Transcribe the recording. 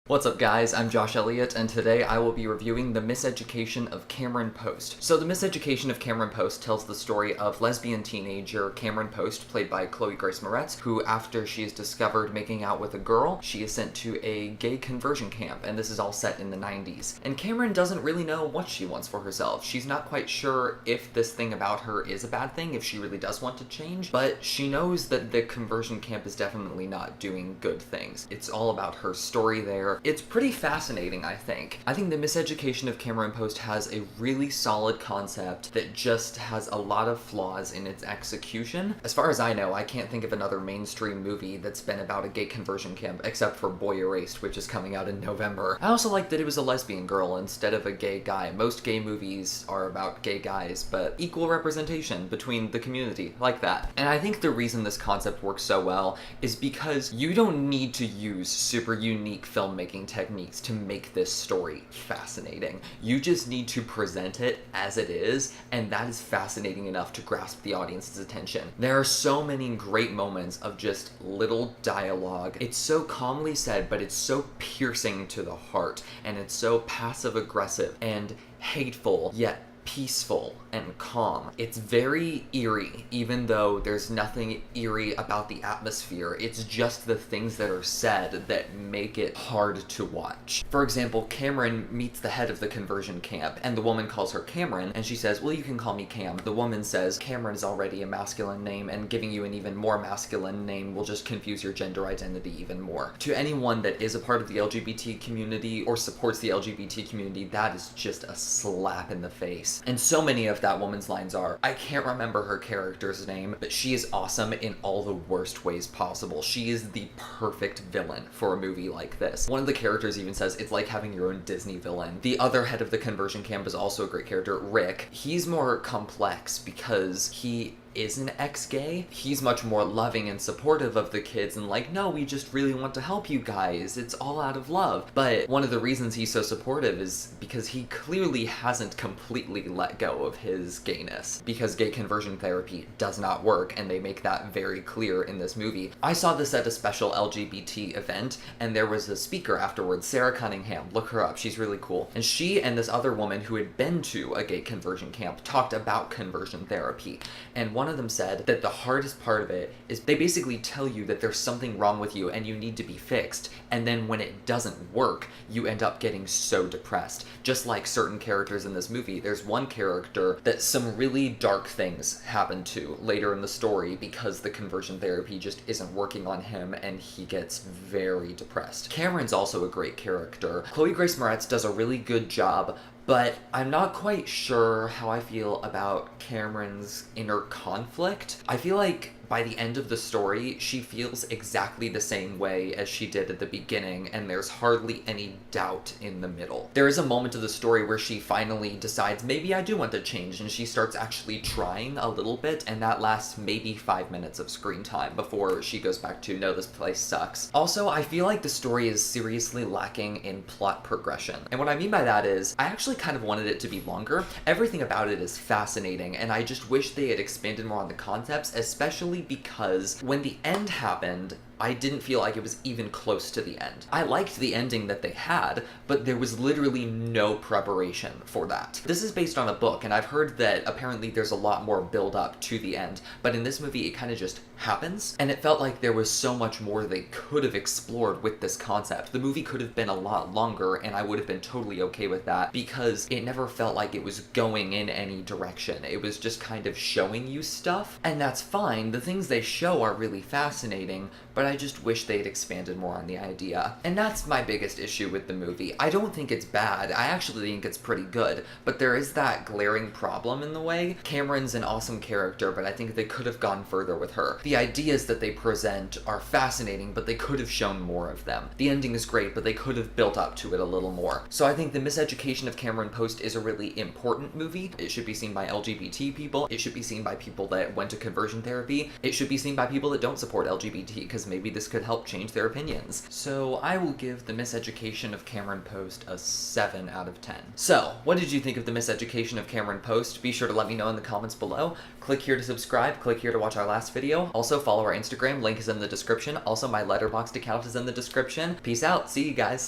What's up guys, I'm Josh Elliott, and today I will be reviewing The Miseducation of Cameron Post. So The Miseducation of Cameron Post tells the story of lesbian teenager Cameron Post, played by Chloe Grace Moretz, who after she is discovered making out with a girl, she is sent to a gay conversion camp, and this is all set in the 90s. And Cameron doesn't really know what she wants for herself. She's not quite sure if this thing about her is a bad thing, if she really does want to change, but she knows that the conversion camp is definitely not doing good things. It's all about her story there. It's pretty fascinating, I think. I think The Miseducation of Cameron Post has a really solid concept that just has a lot of flaws in its execution. As far as I know, I can't think of another mainstream movie that's been about a gay conversion camp, except for Boy Erased, which is coming out in November. I also like that it was a lesbian girl instead of a gay guy. Most gay movies are about gay guys, but equal representation between the community, like that. And I think the reason this concept works so well is because you don't need to use super unique filmmaking techniques to make this story fascinating. You just need to present it as it is, and that is fascinating enough to grasp the audience's attention. There are so many great moments of just little dialogue. It's so calmly said, but it's so piercing to the heart, and it's so passive-aggressive and hateful, yet peaceful and calm. It's very eerie, even though there's nothing eerie about the atmosphere. It's just the things that are said that make it hard to watch. For example, Cameron meets the head of the conversion camp, and the woman calls her Cameron, and she says, well, you can call me Cam. The woman says, Cameron is already a masculine name, and giving you an even more masculine name will just confuse your gender identity even more. To anyone that is a part of the LGBT community or supports the LGBT community, that is just a slap in the face. And so many of that woman's lines are, I can't remember her character's name, but she is awesome in all the worst ways possible. She is the perfect villain for a movie like this. One of the characters even says, it's like having your own Disney villain. The other head of the conversion camp is also a great character, Rick. He's more complex because he is an ex-gay. He's much more loving and supportive of the kids and like, no, we just really want to help you guys. It's all out of love. But one of the reasons he's so supportive is because he clearly hasn't completely let go of his gayness, because gay conversion therapy does not work, and they make that very clear in this movie. I saw this at a special LGBT event, and there was a speaker afterwards, Sarah Cunningham. Look her up, she's really cool. And she and this other woman who had been to a gay conversion camp talked about conversion therapy. And one of them said that the hardest part of it is they basically tell you that there's something wrong with you and you need to be fixed, and then when it doesn't work, you end up getting so depressed. Just like certain characters in this movie, there's one character that some really dark things happen to later in the story because the conversion therapy just isn't working on him and he gets very depressed. Cameron's also a great character. Chloe Grace Moretz does a really good job, but I'm not quite sure how I feel about Cameron's inner conflict. I feel like by the end of the story, she feels exactly the same way as she did at the beginning, and there's hardly any doubt in the middle. There is a moment of the story where she finally decides, maybe I do want to change, and she starts actually trying a little bit, and that lasts maybe 5 minutes of screen time before she goes back to, no, this place sucks. Also, I feel like the story is seriously lacking in plot progression. And what I mean by that is, I actually kind of wanted it to be longer. Everything about it is fascinating, and I just wish they had expanded more on the concepts, especially because when the end happened, I didn't feel like it was even close to the end. I liked the ending that they had, but there was literally no preparation for that. This is based on a book, and I've heard that apparently there's a lot more build up to the end, but in this movie it kind of just happens, and it felt like there was so much more they could have explored with this concept. The movie could have been a lot longer, and I would have been totally okay with that, because it never felt like it was going in any direction. It was just kind of showing you stuff, and that's fine. The things they show are really fascinating, but I just wish they'd expanded more on the idea. And that's my biggest issue with the movie. I don't think it's bad. I actually think it's pretty good, but there is that glaring problem in the way. Cameron's an awesome character, but I think they could have gone further with her. The ideas that they present are fascinating, but they could have shown more of them. The ending is great, but they could have built up to it a little more. So I think The Miseducation of Cameron Post is a really important movie. It should be seen by LGBT people. It should be seen by people that went to conversion therapy. It should be seen by people that don't support LGBT, because maybe this could help change their opinions. So I will give The Miseducation of Cameron Post a 7 out of 10. So, what did you think of The Miseducation of Cameron Post? Be sure to let me know in the comments below. Click here to subscribe, click here to watch our last video. Also follow our Instagram, link is in the description. Also my Letterboxd account is in the description. Peace out, see you guys.